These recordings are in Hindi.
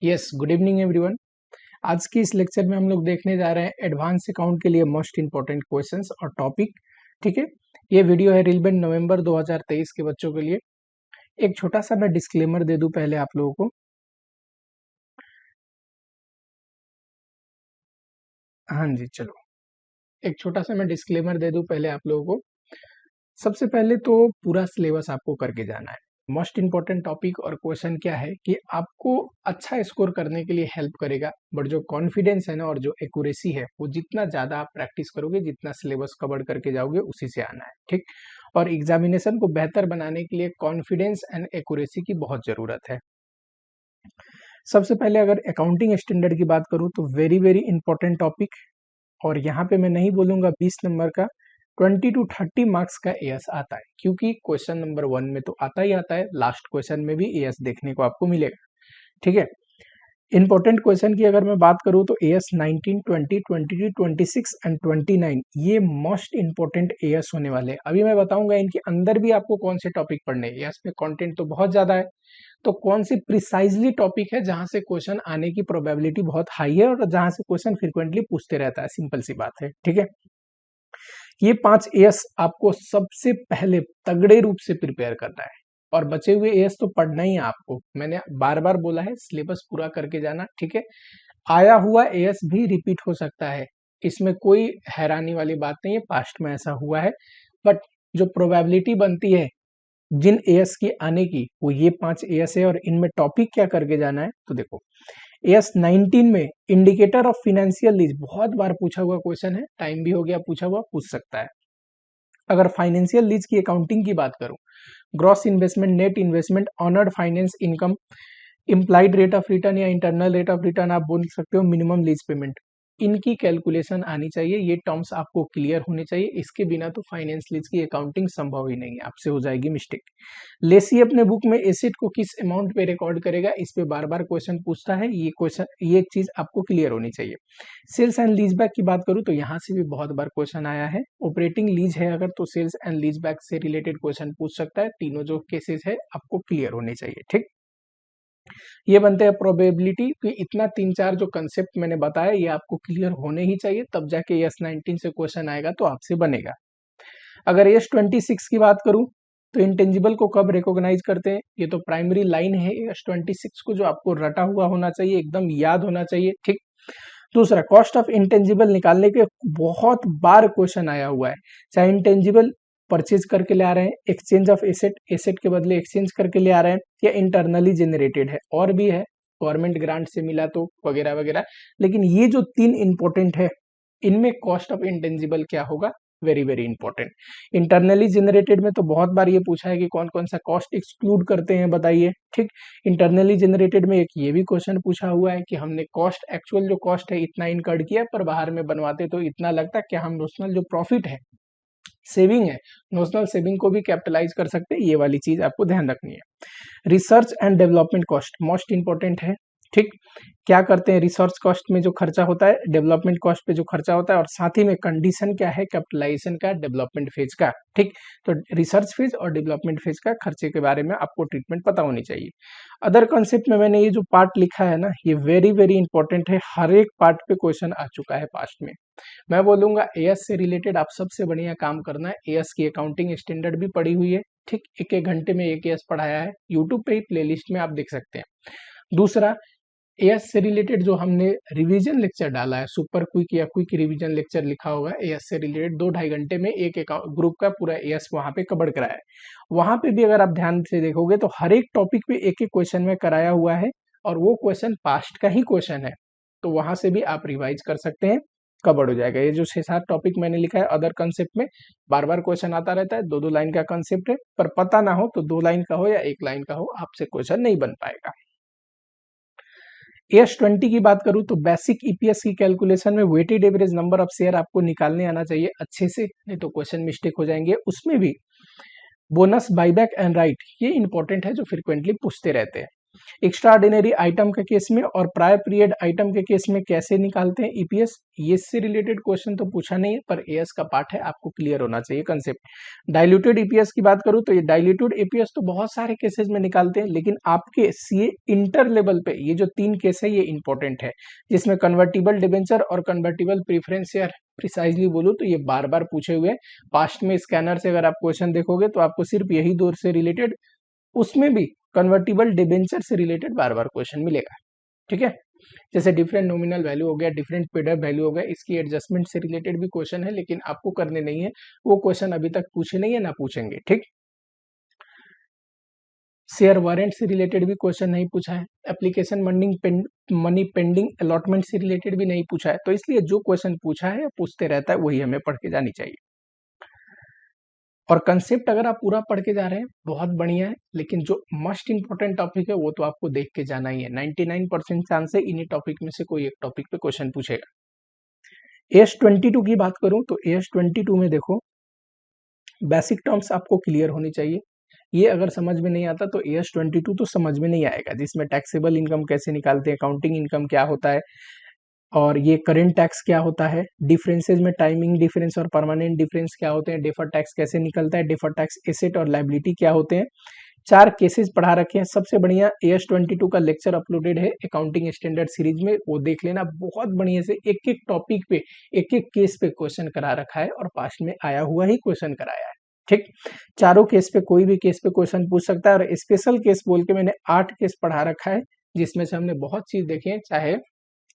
Yes, good evening everyone. आज की इस लेक्चर में हम लोग देखने जा रहे हैं एडवांस अकाउंट के लिए मोस्ट इंपॉर्टेंट क्वेश्चंस और टॉपिक। ठीक है, ये वीडियो है रिलेवेंट नवंबर 2023 के बच्चों के लिए। एक छोटा सा मैं डिस्क्लेमर दे दूं पहले आप लोगों को। हाँ जी, चलो एक छोटा सा मैं डिस्क्लेमर दे दूं पहले आप लोगों को। सबसे पहले तो पूरा सिलेबस आपको करके जाना है। मोस्ट इंपॉर्टेंट टॉपिक और क्वेश्चन क्या है कि आपको अच्छा स्कोर करने के लिए हेल्प करेगा, बट जो कॉन्फिडेंस है ना और जो एक्यूरेसी है वो जितना ज्यादा आप प्रैक्टिस करोगे, जितना सिलेबस कवर करके जाओगे उसी से आना है। ठीक, और एग्जामिनेशन को बेहतर बनाने के लिए कॉन्फिडेंस एंड एक्यूरेसी की बहुत जरूरत है। सबसे पहले अगर अकाउंटिंग स्टैंडर्ड की बात करूं तो वेरी वेरी इंपॉर्टेंट टॉपिक, और यहाँ पे मैं नहीं बोलूंगा 20 नंबर का, 20 to 30 मार्क्स का एएस आता है, क्योंकि क्वेश्चन नंबर 1 में तो आता ही आता है, लास्ट क्वेश्चन में भी एएस देखने को आपको मिलेगा। ठीक है, इंपॉर्टेंट क्वेश्चन की अगर मैं बात करूं तो एएस 19, 20, 22, 26 एंड 29 ये मोस्ट इंपॉर्टेंट एएस होने वाले हैं। अभी मैं बताऊंगा इनके अंदर भी आपको कौन से टॉपिक पढ़ने हैं। एएस में कंटेंट तो बहुत ज्यादा है, तो कौन सी प्रिसाइजली टॉपिक है जहां से क्वेश्चन आने की प्रोबेबिलिटी बहुत हाई है और जहां से क्वेश्चन फ्रिक्वेंटली पूछते रहता है। सिंपल सी बात है। ठीक है, ये 5 एएस आपको सबसे पहले तगड़े रूप से प्रिपेयर करना है, और बचे हुए एएस तो पढ़ना ही है आपको। मैंने बार बार बोला है सिलेबस पूरा करके जाना। ठीक है, आया हुआ एएस भी रिपीट हो सकता है, इसमें कोई हैरानी वाली बात नहीं है, पास्ट में ऐसा हुआ है। बट जो प्रोबेबिलिटी बनती है जिन एएस की आने की, वो ये 5 एएस है। और इनमें टॉपिक क्या करके जाना है तो देखो, एएस 19 में इंडिकेटर ऑफ फिनेंशियल लीज बहुत बार पूछा हुआ क्वेश्चन है, टाइम भी हो गया पूछा हुआ, पूछ सकता है। अगर फाइनेंशियल लीज की अकाउंटिंग की बात करूं, gross investment, net investment, honoured finance income, implied rate of return या इंटरनल रेट ऑफ रिटर्न आप बोल सकते हो, मिनिमम लीज पेमेंट, इनकी कैलकुलेशन आनी चाहिए। ये टर्म्स आपको क्लियर होने चाहिए, इसके बिना तो फाइनेंस लीज की अकाउंटिंग संभव ही नहीं है, आपसे हो जाएगी मिस्टेक। लेसी अपने बुक में एसेट को किस अमाउंट पे रिकॉर्ड करेगा, इस पे बार बार क्वेश्चन पूछता है। ये क्वेश्चन, ये चीज आपको क्लियर होनी चाहिए। सेल्स एंड लीज बैक की बात करूं तो यहाँ से भी बहुत बार क्वेश्चन आया है। ऑपरेटिंग लीज है अगर, तो सेल्स एंड लीज बैक से रिलेटेड क्वेश्चन पूछ सकता है। तीनों जो केसेस है आपको क्लियर होने चाहिए। ठीक, ये बनते हैं प्रोबेबिलिटी कि इतना 3-4 जो कंसेप्ट मैंने बताया ये आपको क्लियर होने ही चाहिए, तब जाके एस 19 से क्वेश्चन आएगा तो आपसे बनेगा। अगर एस 26 की बात करूं तो इंटेंजिबल को कब रिकॉग्नाइज करते हैं, ये तो प्राइमरी लाइन है एस 26 को, जो आपको रटा हुआ होना चाहिए, एकदम याद होना चाहिए। ठीक, दूसरा कॉस्ट ऑफ इंटेंजिबल निकालने के बहुत बार क्वेश्चन आया हुआ है, चाहे इंटेंजिबल परचेज करके ले आ रहे हैं, एक्सचेंज ऑफ एसेट, एसेट के बदले एक्सचेंज करके ले आ रहे हैं, या इंटरनली जनरेटेड है, और भी है गवर्नमेंट ग्रांट से मिला तो वगैरह वगैरह। लेकिन ये जो 3 इंपॉर्टेंट है, इनमें कॉस्ट ऑफ इंटेंजिबल क्या होगा, very very important. Internally generated में तो बहुत बार ये पूछा है कि कौन कौन सा कॉस्ट एक्सक्लूड करते हैं बताइए। ठीक, इंटरनली जनरेटेड में एक ये भी क्वेश्चन पूछा हुआ है कि हमने कॉस्ट, एक्चुअल जो कॉस्ट है इतना इनकर्ड किया, पर बाहर में बनवाते तो इतना लगता, क्या हम नोशनल जो प्रॉफिट है, सेविंग है, नोशनल सेविंग को भी कैपिटलाइज कर सकते हैं। ये वाली चीज आपको ध्यान रखनी है। Research and development cost most important है। ठीक, क्या करते हैं, रिसर्च कॉस्ट में जो खर्चा होता है, डेवलपमेंट कॉस्ट पे जो खर्चा होता है, और साथ ही में कंडीशन क्या है कैपिटलाइजेशन का, डेवलपमेंट फेज का। ठीक, तो रिसर्च फेज और डेवलपमेंट फेज का खर्चे के बारे में आपको ट्रीटमेंट पता होनी चाहिए। अदर कॉन्सेप्ट में मैंने ये जो पार्ट लिखा है ना, ये वेरी वेरी इंपॉर्टेंट है, हर एक पार्ट पे क्वेश्चन आ चुका है पास्ट में। मैं बोलूंगा एएस से रिलेटेड आप सबसे बढ़िया काम करना है, एएस की अकाउंटिंग स्टैंडर्ड भी पड़ी हुई है। ठीक, एक एक घंटे में एक एएस पढ़ाया है, यूट्यूब पे ही प्लेलिस्ट में आप देख सकते हैं। दूसरा, एएस से रिलेटेड जो हमने रिवीजन लेक्चर डाला है, सुपर क्विक या क्विक रिवीजन लेक्चर लिखा होगा, एएस से रिलेटेड 2-2.5 घंटे में एक ग्रुप का पूरा एएस वहां पे कवर कराया है। वहां पे भी अगर आप ध्यान से देखोगे तो हर एक टॉपिक पे एक एक क्वेश्चन में कराया हुआ है, और वो क्वेश्चन पास्ट का ही क्वेश्चन है, तो वहां से भी आप रिवाइज कर सकते हैं, कवर हो जाएगा। ये जो 6-7 टॉपिक मैंने लिखा है अदर कंसेप्ट में, बार बार क्वेश्चन आता रहता है, 2-2 लाइन का कंसेप्ट है, पर पता ना हो तो 2 लाइन का हो या 1 लाइन का हो, आपसे क्वेश्चन नहीं बन पाएगा। एस 20 की बात करूं तो बेसिक ईपीएस की कैलकुलेशन में weighted average number of share आपको निकालने आना चाहिए अच्छे से, नहीं तो क्वेश्चन मिस्टेक हो जाएंगे। उसमें भी बोनस, बाईबैक एंड राइट, ये इंपॉर्टेंट है जो फ्रिक्वेंटली पूछते रहते हैं। एक्स्ट्रा ऑर्डिनरी आइटम के केस में और प्रायर पीरियड आइटम के केस में कैसे निकालते हैं ईपीएस, ये से रिलेटेड क्वेश्चन तो पूछा नहीं है, पर एएस का पार्ट है, आपको क्लियर होना चाहिए कंसेप्ट। डाइल्यूटेड ईपीएस की बात करूं तो ये डाइल्यूटेड ईपीएस तो बहुत सारे केसेस में निकालते हैं, लेकिन आपके सीए इंटर लेवल पे ये जो 3 केस है ये इंपॉर्टेंट है, जिसमें कन्वर्टिबल डिबेंचर और कन्वर्टिबल प्रीफरेंस शेयर प्रिसाइजली बोलूं तो ये बार बार पूछे हुए। पास्ट में स्कैनर से अगर आप क्वेश्चन देखोगे तो आपको सिर्फ यही दो से रिलेटेड, उसमें भी कन्वर्टिबल डिबेंचर से रिलेटेड बार बार क्वेश्चन मिलेगा। ठीक है, जैसे डिफरेंट नॉमिनल वैल्यू हो गया, डिफरेंट पेड वैल्यू हो गया, इसकी एडजस्टमेंट से रिलेटेड भी क्वेश्चन है, लेकिन आपको करने नहीं है, वो क्वेश्चन अभी तक पूछे नहीं है, ना पूछेंगे। ठीक, शेयर वारंट से रिलेटेड भी क्वेश्चन नहीं पूछा है, एप्लीकेशन मनी पेंडिंग अलॉटमेंट से रिलेटेड भी नहीं पूछा है, तो इसलिए जो क्वेश्चन पूछा है पूछते रहता है, वही हमें पढ़ के जानी चाहिए। और कंसेप्ट अगर आप पूरा पढ़ के जा रहे हैं बहुत बढ़िया है, लेकिन जो मोस्ट इंपॉर्टेंट टॉपिक है वो तो आपको देख के जाना ही है। 99% चांस है इन्हीं टॉपिक में से कोई एक टॉपिक पे क्वेश्चन पूछेगा। AS22 की बात करूं तो AS22 में देखो बेसिक टर्म्स आपको क्लियर होनी चाहिए। ये अगर समझ में नहीं आता तो AS22 तो समझ में नहीं आएगा, जिसमें टैक्सेबल इनकम कैसे निकालते हैं, अकाउंटिंग इनकम क्या होता है, और ये करेंट टैक्स क्या होता है, डिफरेंसेस में टाइमिंग डिफरेंस और परमानेंट डिफरेंस क्या होते हैं, डेफर टैक्स कैसे निकलता है, डेफर टैक्स एसेट और लायबिलिटी क्या होते हैं। 4 केसेस पढ़ा रखे हैं। सबसे बढ़िया AS22 का लेक्चर अपलोडेड है अकाउंटिंग स्टैंडर्ड सीरीज में, वो देख लेना, बहुत बढ़िया से एक एक टॉपिक पे एक एक केस पे क्वेश्चन करा रखा है, और पास्ट में आया हुआ ही क्वेश्चन कराया है। ठीक, चारों केस पे कोई भी केस पे क्वेश्चन पूछ सकता है, और स्पेशल केस बोल के मैंने 8 केस पढ़ा रखा है, जिसमें से हमने बहुत चीज देखे हैं, चाहे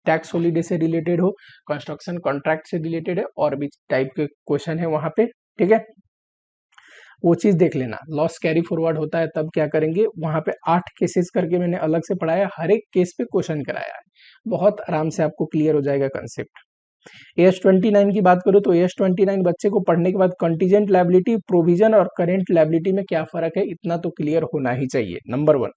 टैक्स हॉलीडे से रिलेटेड हो, कंस्ट्रक्शन कॉन्ट्रैक्ट से रिलेटेड है, और भी टाइप के क्वेश्चन है वहां पे। ठीक है, वो चीज देख लेना। लॉस कैरी फॉरवर्ड होता है तब क्या करेंगे, वहां पे 8 केसेस करके मैंने अलग से पढ़ाया, हर एक केस पे क्वेश्चन कराया है, बहुत आराम से आपको क्लियर हो जाएगा कंसेप्ट। AS29 की बात करूं तो AS29 बच्चे को पढ़ने के बाद कंटीजेंट लायबिलिटी, प्रोविजन और करेंट लायबिलिटी में क्या फर्क है, इतना तो क्लियर होना ही चाहिए, नंबर 1।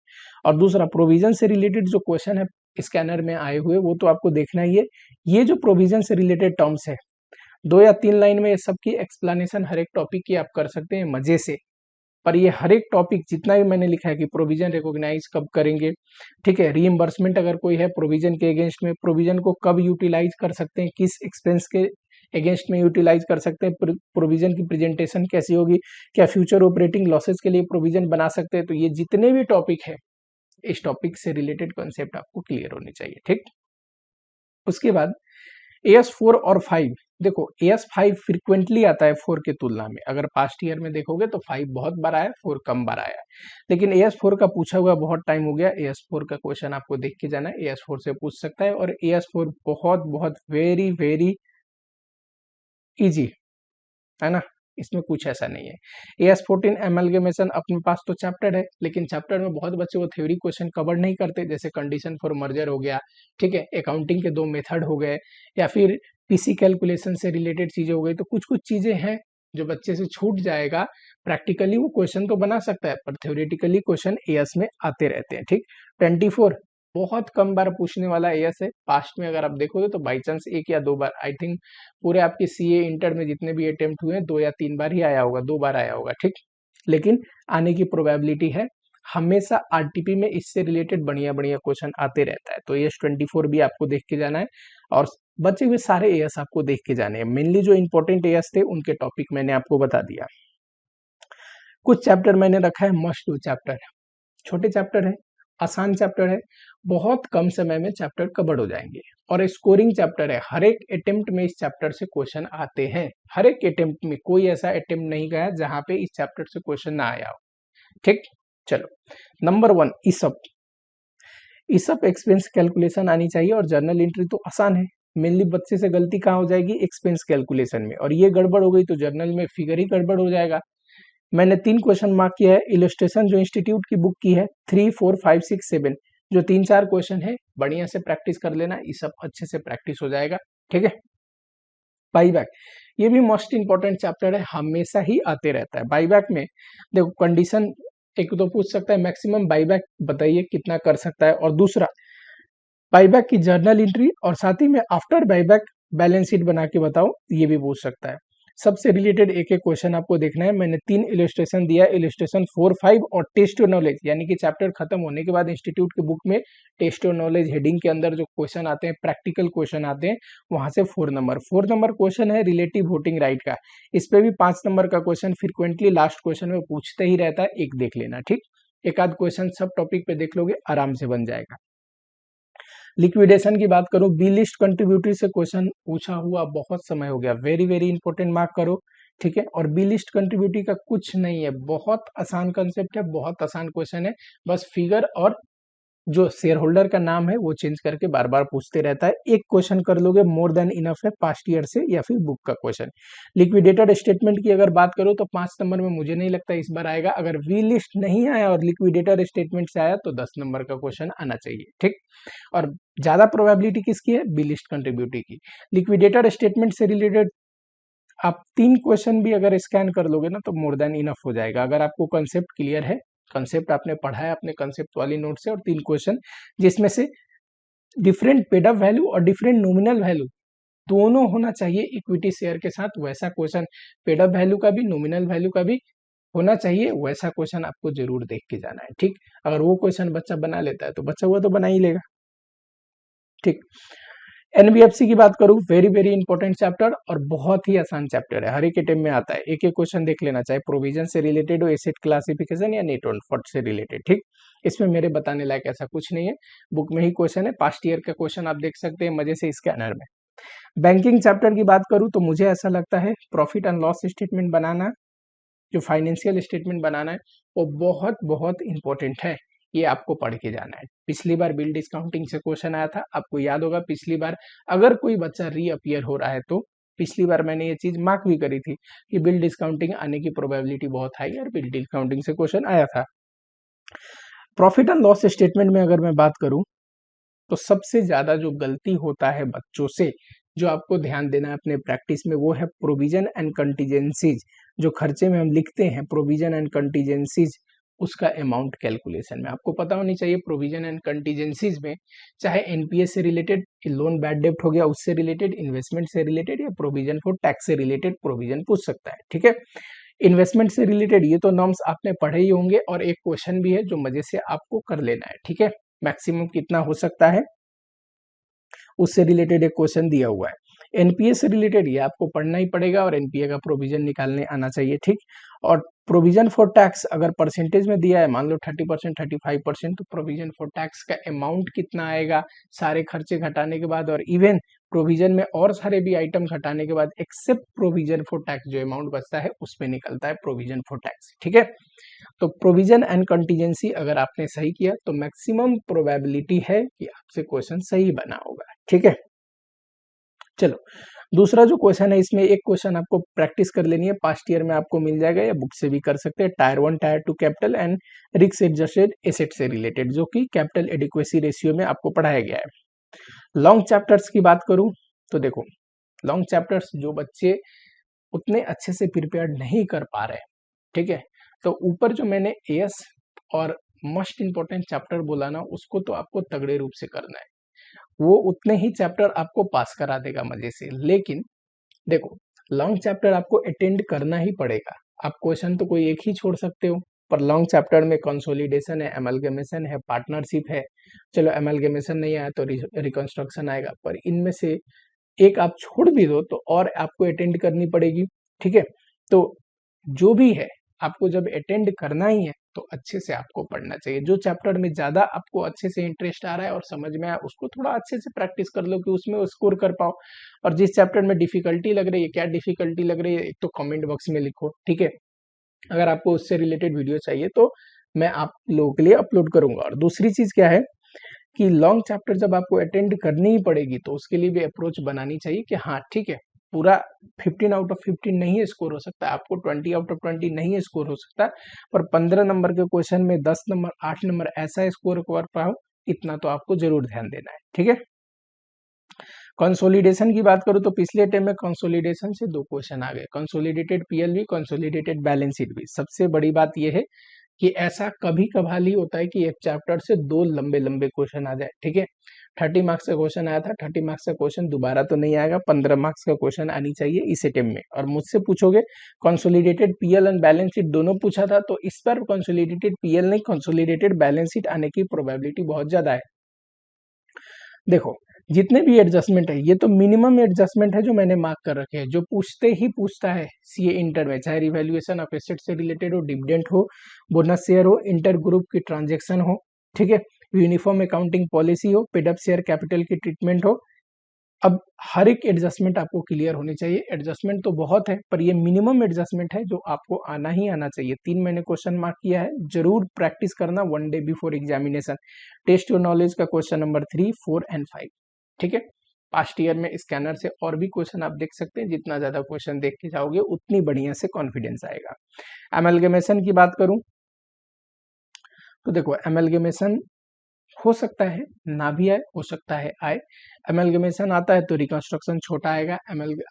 और दूसरा, प्रोविजन से रिलेटेड जो क्वेश्चन है स्कैनर में आए हुए, वो तो आपको देखना ही है। ये जो प्रोविजन से रिलेटेड टर्म्स है, 2 या 3 लाइन में ये सबकी एक्सप्लेनेशन हर एक टॉपिक की आप कर सकते हैं मजे से, पर ये हर एक टॉपिक जितना भी मैंने लिखा है कि प्रोविजन रिकॉग्नाइज कब करेंगे, ठीक है, रीइंबर्समेंट अगर कोई है प्रोविजन के अगेंस्ट में, प्रोविजन को कब यूटिलाइज कर सकते हैं, किस एक्सपेंस के अगेंस्ट में यूटिलाइज कर सकते हैं, प्रोविजन की प्रेजेंटेशन कैसी होगी, क्या फ्यूचर ऑपरेटिंग लॉसेस के लिए प्रोविजन बना सकते हैं, तो ये जितने भी टॉपिक है, इस टॉपिक से रिलेटेड कॉन्सेप्ट आपको क्लियर होने चाहिए। ठीक, उसके बाद AS4 और 5, देखो AS5 फ्रिक्वेंटली आता है 4 के तुलना में, अगर पास्ट ईयर में देखोगे तो 5 बहुत बार आया, 4 कम बार आया, लेकिन AS4 का पूछा हुआ बहुत टाइम हो गया। AS4 का क्वेश्चन आपको देख के जाना है, AS4 से पूछ सकता है, और AS4 बहुत बहुत वेरी वेरी इजी है ना, इसमें कुछ ऐसा नहीं है। AS14 एमलगेमेशन अपने पास तो चैप्टर है, लेकिन चैप्टर में बहुत बच्चे वो थ्योरी क्वेश्चन कवर नहीं करते, जैसे कंडीशन फॉर मर्जर हो गया, ठीक है, अकाउंटिंग के 2 मेथड हो गए, या फिर पीसी कैलकुलेशन से रिलेटेड चीजें हो गई, तो कुछ कुछ चीजें हैं जो बच्चे से छूट जाएगा। प्रैक्टिकली वो क्वेश्चन तो बना सकता है, पर थ्योरेटिकली क्वेश्चन एएस में आते रहते हैं। ठीक, 24 बहुत कम बार पूछने वाला एएस है। पास्ट में अगर आप देखोगे तो बाई चांस 1 या 2 बार, आई थिंक पूरे आपके सीए इंटर में जितने भी अटेम्प्ट हुए हैं 2 या 3 बार ही आया होगा, 2 बार आया होगा। ठीक, लेकिन आने की प्रोबेबिलिटी है। हमेशा आरटीपी में इससे रिलेटेड बढ़िया बढ़िया क्वेश्चन आते रहता है, तो AS24 भी आपको देख के जाना है, और बचे हुए सारे एएस आपको देख के जाने हैं। मेनली जो इंपॉर्टेंट एएस थे उनके टॉपिक मैंने आपको बता दिया। कुछ चैप्टर मैंने रखा है मस्ट डू चैप्टर, छोटे चैप्टर है, आसान चैप्टर है, बहुत कम समय में चैप्टर कवर हो जाएंगे, और स्कोरिंग चैप्टर है। हर एक अटेम्प्ट में इस चैप्टर से क्वेश्चन आते हैं, हर एक अटेम्प्ट में, कोई ऐसा अटेम्प्ट नहीं गया जहां पे इस चैप्टर से क्वेश्चन ना आया हो। ठीक, चलो नंबर 1 ईसप एक्सपेंस कैलकुलेशन आनी चाहिए, और जर्नल एंट्री तो आसान है। मेनली बच्चे से गलती कहाँ हो जाएगी, एक्सपेंस कैलकुलेशन में, और ये गड़बड़ हो गई तो जर्नल में फिगर ही गड़बड़ हो जाएगा। मैंने 3 क्वेश्चन मार्क किया है। इलस्ट्रेशन जो इंस्टीट्यूट की बुक की है 3, 4, 5, 6, 7 जो 3-4 क्वेश्चन है, बढ़िया से प्रैक्टिस कर लेना, ये सब अच्छे से प्रैक्टिस हो जाएगा। ठीक है, बाईबैक ये भी मोस्ट इंपॉर्टेंट चैप्टर है, हमेशा ही आते रहता है। बाईबैक में देखो कंडीशन एक तो पूछ सकता है, मैक्सिमम बाईबैक बताइए कितना कर सकता है, और दूसरा बाईबैक की जर्नल एंट्री, और साथ ही में आफ्टर बाईबैक बैलेंस शीट बना के बताओ, ये भी पूछ सकता है। सबसे रिलेटेड एक एक क्वेश्चन आपको देखना है। मैंने 3 इलस्ट्रेशन दिया, इलस्ट्रेशन 4, 5 और टेस्ट और नॉलेज, यानी कि चैप्टर खत्म होने के बाद इंस्टीट्यूट की बुक में टेस्ट और नॉलेज हेडिंग के अंदर जो क्वेश्चन आते हैं, प्रैक्टिकल क्वेश्चन आते हैं, वहां से 4 नंबर क्वेश्चन है रिलेटिव वोटिंग राइट का। इस पे भी 5 नंबर का क्वेश्चन फ्रिक्वेंटली लास्ट क्वेश्चन में पूछते ही रहता है, एक देख लेना, ठीक। एक आध क्वेश्चन सब टॉपिक पे देख लोगे, आराम से बन जाएगा। लिक्विडेशन की बात करूं, बी लिस्ट कंट्रीब्यूटरी से क्वेश्चन पूछा हुआ बहुत समय हो गया, वेरी वेरी इंपॉर्टेंट, मार्क करो, ठीक है। और बी लिस्ट कंट्रीब्यूटरी का कुछ नहीं है, बहुत आसान कंसेप्ट है, बहुत आसान क्वेश्चन है, बस फिगर और जो शेयर होल्डर का नाम है वो चेंज करके बार बार पूछते रहता है। एक क्वेश्चन कर लोगे मोर देन इनफ है, पास्ट ईयर से या फिर बुक का क्वेश्चन। लिक्विडेटेड स्टेटमेंट की अगर बात करो तो 5 नंबर में मुझे नहीं लगता इस बार आएगा। अगर वी लिस्ट नहीं आया और लिक्विडेटेड स्टेटमेंट से आया तो 10 नंबर का क्वेश्चन आना चाहिए, ठीक। और ज्यादा प्रोबेबिलिटी किसकी है, बी लिस्ट कंट्रीब्यूटरी की। लिक्विडेटेड स्टेटमेंट से रिलेटेड आप 3 क्वेश्चन भी अगर स्कैन कर लोगे ना तो मोर देन इनफ हो जाएगा। अगर आपको कंसेप्ट क्लियर है, कंसेप्ट आपने पढ़ा है अपने कंसेप्ट वाली नोट से, और 3 क्वेश्चन जिसमें से डिफरेंट पेड अप वैल्यू और डिफरेंट नॉमिनल वैल्यू दोनों होना चाहिए इक्विटी शेयर के साथ, वैसा क्वेश्चन पेड अप वैल्यू का भी नॉमिनल वैल्यू का भी होना चाहिए, वैसा क्वेश्चन आपको जरूर देख के जाना है, ठीक। अगर वो क्वेश्चन बच्चा बना लेता है तो बच्चा हुआ तो बना ही लेगा, ठीक। एनबीएफसी की बात करूं, वेरी वेरी इंपॉर्टेंट चैप्टर और बहुत ही आसान चैप्टर है, हर एक टेम में आता है, एक एक क्वेश्चन देख लेना, चाहे प्रोविजन से रिलेटेड हो, एसेट क्लासिफिकेशन या नेट वर्थ से रिलेटेड, ठीक। इसमें मेरे बताने लायक ऐसा कुछ नहीं है, बुक में ही क्वेश्चन है, पास्ट ईयर का क्वेश्चन आप देख सकते हैं मजे से स्कैनर में। बैंकिंग चैप्टर की बात करूं तो मुझे ऐसा लगता है प्रॉफिट एंड लॉस स्टेटमेंट बनाना, जो फाइनेंशियल स्टेटमेंट बनाना है, वो बहुत बहुत इंपॉर्टेंट है, ये आपको पढ़ के जाना है। पिछली बार बिल डिस्काउंटिंग से क्वेश्चन आया था, आपको याद होगा, पिछली बार अगर कोई बच्चा रीअपियर हो रहा है तो पिछली बार मैंने ये चीज मार्क भी करी थी कि बिल डिस्काउंटिंग आने की प्रोबेबिलिटी बहुत हाई है, और बिल डिस्काउंटिंग से क्वेश्चन आया था। प्रॉफिट एंड लॉस स्टेटमेंट में अगर मैं बात करूं तो सबसे ज्यादा जो गलती होता है बच्चों से, जो आपको ध्यान देना है अपने प्रैक्टिस में, वो है प्रोविजन एंड कंटीजेंसीज। जो खर्चे में हम लिखते हैं प्रोविजन एंड कंटीजेंसीज, उसका अमाउंट कैलकुलेशन में आपको पता होनी चाहिए। प्रोविजन एंड कंटीजेंसीज में चाहे एनपीएस से रिलेटेड, लोन बैड डेप्ट हो गया उससे रिलेटेड, इन्वेस्टमेंट से रिलेटेड, या प्रोविजन फॉर टैक्स से रिलेटेड प्रोविजन पूछ सकता है, ठीक है। इन्वेस्टमेंट से रिलेटेड ये तो नॉर्म्स आपने पढ़े ही होंगे, और एक क्वेश्चन भी है जो मजे से आपको कर लेना है, ठीक है। मैक्सिमम कितना हो सकता है उससे रिलेटेड एक क्वेश्चन दिया हुआ है। एनपीए से रिलेटेड ये आपको पढ़ना ही पड़ेगा, और एनपीए का प्रोविजन निकालने आना चाहिए, ठीक। और प्रोविजन फॉर टैक्स अगर परसेंटेज में दिया है, मान लो 30%, 35%, तो प्रोविजन फॉर टैक्स का अमाउंट कितना आएगा सारे खर्चे घटाने के बाद, और इवन प्रोविजन में और सारे भी आइटम घटाने के बाद एक्सेप्ट प्रोविजन फॉर टैक्स जो अमाउंट बचता है उसमें निकलता है प्रोविजन फॉर टैक्स, ठीक है। तो प्रोविजन एंड कंटीजेंसी अगर आपने सही किया तो मैक्सिमम प्रोबेबिलिटी है कि आपसे क्वेश्चन सही बना होगा, ठीक है। चलो, दूसरा जो क्वेश्चन है, इसमें एक क्वेश्चन आपको प्रैक्टिस कर लेनी है, पास्ट ईयर में आपको मिल जाएगा या बुक से भी कर सकते हैं। Tyre 1 tyre 2 capital and risk adjusted asset से रिलेटेड, जो कि कैपिटल एडिक्वेसी रेशियो में आपको पढ़ाया गया है। लॉन्ग चैप्टर्स की बात करूं तो देखो, लॉन्ग चैप्टर्स जो बच्चे उतने अच्छे से प्रिपेयर नहीं कर पा रहे, ठीक है, तो ऊपर जो मैंने एएस और मोस्ट इंपॉर्टेंट चैप्टर बोला ना, उसको तो आपको तगड़े रूप से करना है, वो उतने ही चैप्टर आपको पास करा देगा मजे से। लेकिन देखो, लॉन्ग चैप्टर आपको अटेंड करना ही पड़ेगा, आप क्वेश्चन तो कोई एक ही छोड़ सकते हो, पर लॉन्ग चैप्टर में कंसोलिडेशन है, एमलगेमेशन है, पार्टनरशिप है। चलो एमलगेमेशन नहीं आया तो रिकंस्ट्रक्शन आएगा, पर इनमें से एक आप छोड़ भी दो तो और आपको अटेंड करनी पड़ेगी, ठीक है। तो जो भी है आपको जब अटेंड करना ही है तो अच्छे से आपको पढ़ना चाहिए। जो चैप्टर में ज्यादा आपको अच्छे से इंटरेस्ट आ रहा है और समझ में आया, उसको थोड़ा अच्छे से प्रैक्टिस कर लो कि उसमें स्कोर कर पाओ। और जिस चैप्टर में डिफिकल्टी लग रही है, क्या डिफिकल्टी लग रही है, एक तो कमेंट बॉक्स में लिखो, ठीक है। अगर आपको उससे रिलेटेड वीडियो चाहिए तो मैं आप लोगों के लिए अपलोड करूंगा। और दूसरी चीज क्या है कि लॉन्ग चैप्टर जब आपको अटेंड करनी ही पड़ेगी तो उसके लिए भी अप्रोच बनानी चाहिए कि हाँ ठीक है, पूरा 15 आउट ऑफ 15 नहीं स्कोर हो सकता, आपको 20 आउट ऑफ 20 नहीं स्कोर हो सकता, पर 15 नंबर के क्वेश्चन में 10 नंबर 8 नंबर ऐसा स्कोर कर पाओ, इतना तो आपको जरूर ध्यान देना है, ठीक है। कंसोलिडेशन की बात करूं तो पिछले टाइम में कंसोलिडेशन से 2 क्वेश्चन आ गए, कंसोलिडेटेड पीएल भी, कंसोलिडेटेड बैलेंस शीट भी। सबसे बड़ी बात यह है कि ऐसा कभी कभार ही होता है कि एक चैप्टर से 2 लंबे-लंबे क्वेश्चन आ जाए, ठीक है? 30 मार्क्स का क्वेश्चन आया था, 30 मार्क्स का क्वेश्चन दोबारा तो नहीं आएगा, 15 मार्क्स का क्वेश्चन आनी चाहिए इस अटेम्प्ट में। और मुझसे पूछोगे consolidated PL and balance sheet दोनों पूछा था, तो इस बार कंसोलिडेटेड पीएल नहीं, कंसोलिडेटेड बैलेंस शीट आने की प्रोबेबिलिटी बहुत ज्यादा है। देखो, जितने भी एडजस्टमेंट है, ये तो मिनिमम एडजस्टमेंट है जो मैंने मार्क कर रखे हैं, जो पूछते ही पूछता है सीए इंटर में, चाहे रिवैल्यूएशन ऑफ एसेट से रिलेटेड हो, डिविडेंड हो, बोनस शेयर हो, इंटर ग्रुप की ट्रांजेक्शन हो, ठीक है, यूनिफॉर्म अकाउंटिंग पॉलिसी हो, पेड अप शेयर कैपिटल की ट्रीटमेंट हो। अब हर एक एडजस्टमेंट आपको क्लियर होनी चाहिए। एडजस्टमेंट तो बहुत है, पर ये मिनिमम एडजस्टमेंट है जो आपको आना ही आना चाहिए। 3 मैंने क्वेश्चन मार्क किया है, जरूर प्रैक्टिस करना 1 day before examination. Test your knowledge का क्वेश्चन नंबर 3, 4 एंड 5, ठीक है। पास्ट ईयर में स्कैनर से और भी क्वेश्चन आप देख सकते हैं, जितना ज्यादा क्वेश्चन देख के जाओगे उतनी बढ़िया से कॉन्फिडेंस आएगा। एमलगमेशन की बात करूं तो देखो, एमलगमेशन हो सकता है ना भी आए, हो सकता है आए। एमलगमेशन आता है तो रिकंस्ट्रक्शन छोटा आएगा,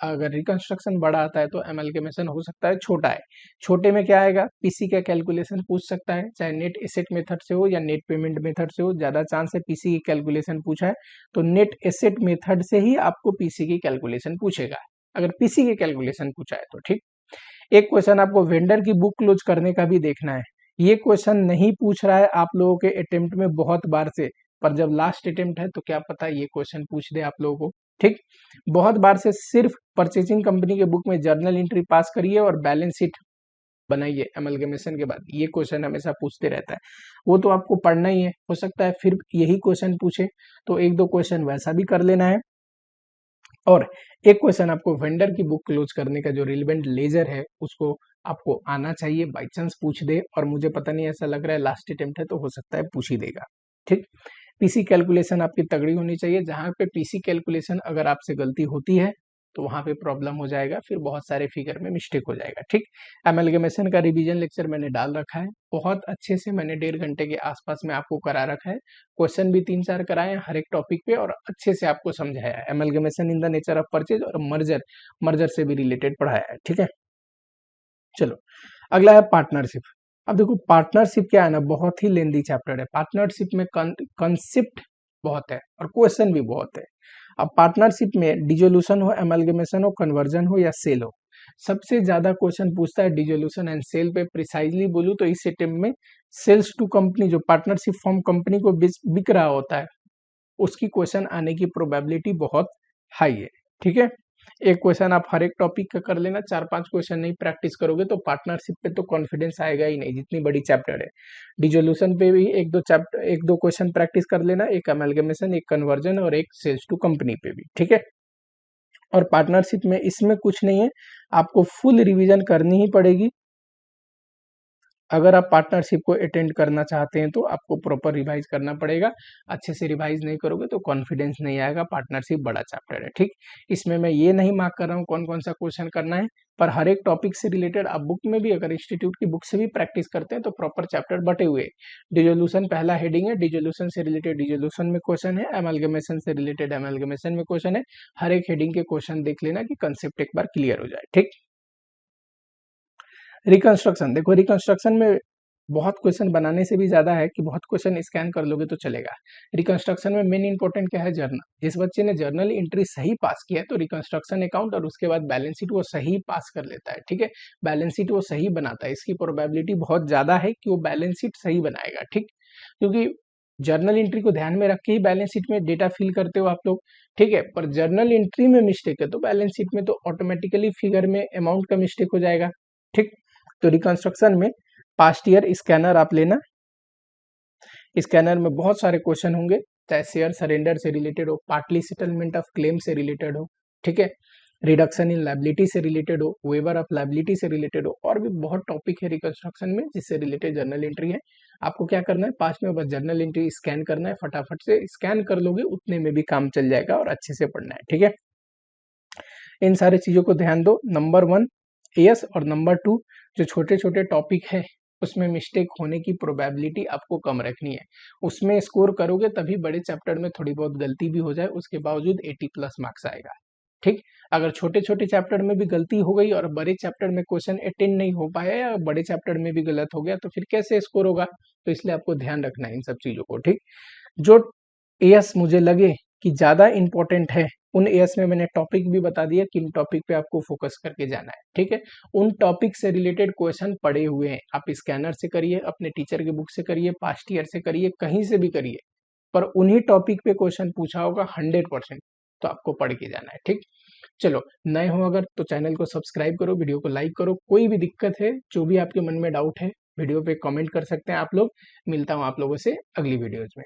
अगर रिकंस्ट्रक्शन बड़ा आता है तो एमलगमेशन हो सकता है छोटा है। छोटे में क्या आएगा, पीसी का कैलकुलेशन पूछ सकता है, चाहे नेट एसेट मेथड से हो या नेट पेमेंट मेथड से हो, ज्यादा चांस है पीसी की कैलकुलेशन पूछा है तो नेट एसेट मेथड से ही आपको पीसी की कैलकुलेशन पूछेगा, अगर पीसी की कैलकुलेशन पूछा है तो, ठीक। एक क्वेश्चन आपको वेंडर की बुक क्लोज करने का भी देखना है। ये क्वेश्चन नहीं पूछ रहा है आप लोगों के अटेम्प्ट में बहुत बार से, पर जब लास्ट अटेम्प्ट है तो क्या पता ये क्वेश्चन पूछ दे आप लोगों को, ठीक। बहुत बार से सिर्फ परचेजिंग कंपनी के बुक में जर्नल एंट्री पास करिए और बैलेंस शीट बनाइए एमलगमेशन के बाद, ये क्वेश्चन हमेशा पूछते रहता है। वो तो आपको पढ़ना ही है, हो सकता है फिर यही क्वेश्चन पूछे, तो 1-2 क्वेश्चन वैसा भी कर लेना है। और एक क्वेश्चन आपको वेंडर की बुक क्लोज करने का जो रिलेवेंट लेजर है उसको आपको आना चाहिए, बाई चांस पूछ दे, और मुझे पता नहीं, ऐसा लग रहा है लास्ट अटेम्प्ट है तो हो सकता है पूछ ही देगा, ठीक। पीसी कैलकुलेशन आपकी तगड़ी होनी चाहिए, जहां पे पीसी कैलकुलेशन अगर आपसे गलती होती है तो वहां पे प्रॉब्लम हो जाएगा, फिर बहुत सारे फिगर में मिस्टेक हो जाएगा, ठीक। एमलगमेशन का रिवीजन लेक्चर मैंने डाल रखा है, बहुत अच्छे से मैंने 1.5 घंटे के आसपास में आपको करा रखा है। क्वेश्चन भी 3-4 कराए हैं हर एक टॉपिक पे, और अच्छे से आपको समझाया है। Amalgamation in the nature of purchase और मर्जर, मर्जर से भी रिलेटेड पढ़ाया है, ठीक है। चलो, अगला है पार्टनरशिप। अब देखो, पार्टनरशिप क्या है ना, बहुत ही लेंदी चैप्टर है। पार्टनरशिप में कंसेप्ट बहुत है और क्वेश्चन भी बहुत है। अब पार्टनरशिप में डिसोल्यूशन हो, एमलगमेशन हो, कन्वर्जन हो या सेल हो, सबसे ज्यादा क्वेश्चन पूछता है डिसोल्यूशन एंड सेल पे। प्रिसाइजली बोलूं तो इस अटेम्प्ट में सेल्स टू कंपनी, जो पार्टनरशिप फॉर्म कंपनी को बिक रहा होता है, उसकी क्वेश्चन आने की प्रोबेबिलिटी बहुत हाई है, ठीक है। एक क्वेश्चन आप हर एक टॉपिक का कर लेना, 4-5 क्वेश्चन नहीं प्रैक्टिस करोगे तो पार्टनरशिप पे तो कॉन्फिडेंस आएगा ही नहीं, जितनी बड़ी चैप्टर है। डिसोल्यूशन पे भी 1-2 क्वेश्चन प्रैक्टिस कर लेना, एक अमेलगमेशन, एक कन्वर्जन और एक सेल्स टू कंपनी पे भी, ठीक है। और पार्टनरशिप में इसमें कुछ नहीं है, आपको फुल रिवीजन करनी ही पड़ेगी। अगर आप पार्टनरशिप को अटेंड करना चाहते हैं तो आपको प्रॉपर रिवाइज करना पड़ेगा। अच्छे से रिवाइज नहीं करोगे तो कॉन्फिडेंस नहीं आएगा। पार्टनरशिप बड़ा चैप्टर है, ठीक। इसमें मैं ये नहीं मार्क कर रहा हूँ कौन कौन सा क्वेश्चन करना है, पर हर एक टॉपिक से रिलेटेड आप बुक में भी, अगर इंस्टीट्यूट की बुक से भी प्रैक्टिस करते हैं तो प्रॉपर चैप्टर बटे हुए। डिसोल्यूशन पहला हेडिंग है, डिसोल्यूशन से रिलेटेड डिसोल्यूशन में क्वेश्चन है, एमलगमेशन से रिलेटेड एमलगमेशन में क्वेश्चन है। हर एक हेडिंग के क्वेश्चन देख लेना कि कंसेप्ट एक बार क्लियर हो जाए, ठीक। रिकंस्ट्रक्शन, देखो रिकंस्ट्रक्शन में बहुत क्वेश्चन बनाने से भी ज्यादा है कि बहुत क्वेश्चन स्कैन कर लोगे तो चलेगा। रिकंस्ट्रक्शन में मेन इंपॉर्टेंट क्या है, जर्नल। जिस बच्चे ने जर्नल एंट्री सही पास किया है तो रिकंस्ट्रक्शन अकाउंट और उसके बाद बैलेंस शीट वो सही पास कर लेता है, ठीक है। बैलेंस शीट वो सही बनाता है, इसकी प्रोबेबिलिटी बहुत ज्यादा है कि वो बैलेंस शीट सही बनाएगा, ठीक। क्योंकि जर्नल एंट्री को ध्यान में रख के ही बैलेंस शीट में डेटा फिल करते हो आप लोग, ठीक है। पर जर्नल एंट्री में मिस्टेक है तो बैलेंस शीट में तो ऑटोमेटिकली फिगर में अमाउंट का मिस्टेक हो जाएगा, ठीक। तो रिकंस्ट्रक्शन में पास्ट ईयर स्कैनर आप लेना। स्कैनर में बहुत सारे क्वेश्चन होंगे, चाहे शेयर सरेंडर से रिलेटेड हो, पार्टली सेटलमेंट ऑफ क्लेम से रिलेटेड हो, ठीक है, रिडक्शन इन लायबिलिटी से रिलेटेड हो, वेवर ऑफ लायबिलिटी से रिलेटेड हो, और भी बहुत टॉपिक है रिकंस्ट्रक्शन में जिससे रिलेटेड जर्नल एंट्री है। आपको क्या करना है, पास में बस जर्नल एंट्री स्कैन करना है, फटाफट से स्कैन कर लोगे उतने में भी काम चल जाएगा, और अच्छे से पढ़ना है, ठीक है। इन सारी चीजों को ध्यान दो। नंबर 1 एस और नंबर 2 जो छोटे छोटे टॉपिक है उसमें मिस्टेक होने की प्रोबेबिलिटी आपको कम रखनी है। उसमें स्कोर करोगे तभी बड़े चैप्टर में थोड़ी बहुत गलती भी हो जाए उसके बावजूद 80+ मार्क्स आएगा। ठीक। अगर छोटे छोटे चैप्टर में भी गलती हो गई और बड़े चैप्टर में क्वेश्चन अटेंड नहीं हो पाया या बड़े चैप्टर में भी गलत हो गया तो फिर कैसे स्कोर होगा? तो इसलिए आपको ध्यान रखना है इन सब चीजों को, ठीक। जो एएस मुझे लगे कि ज्यादा इंपॉर्टेंट है, उन एएस में मैंने टॉपिक भी बता दिया किन टॉपिक पे आपको फोकस करके जाना है, ठीक है। उन टॉपिक से रिलेटेड क्वेश्चन पड़े हुए हैं, आप स्कैनर से करिए, अपने टीचर के बुक से करिए, पास्ट ईयर से करिए, कहीं से भी करिए, पर उन्हीं टॉपिक पे क्वेश्चन पूछा होगा 100%, तो आपको पढ़ के जाना है, ठीक। चलो, नए हो अगर तो चैनल को सब्सक्राइब करो, वीडियो को लाइक करो। कोई भी दिक्कत है, जो भी आपके मन में डाउट है, वीडियो पे कमेंट कर सकते हैं आप लोग। मिलता हूँ आप लोगों से अगली वीडियोज में।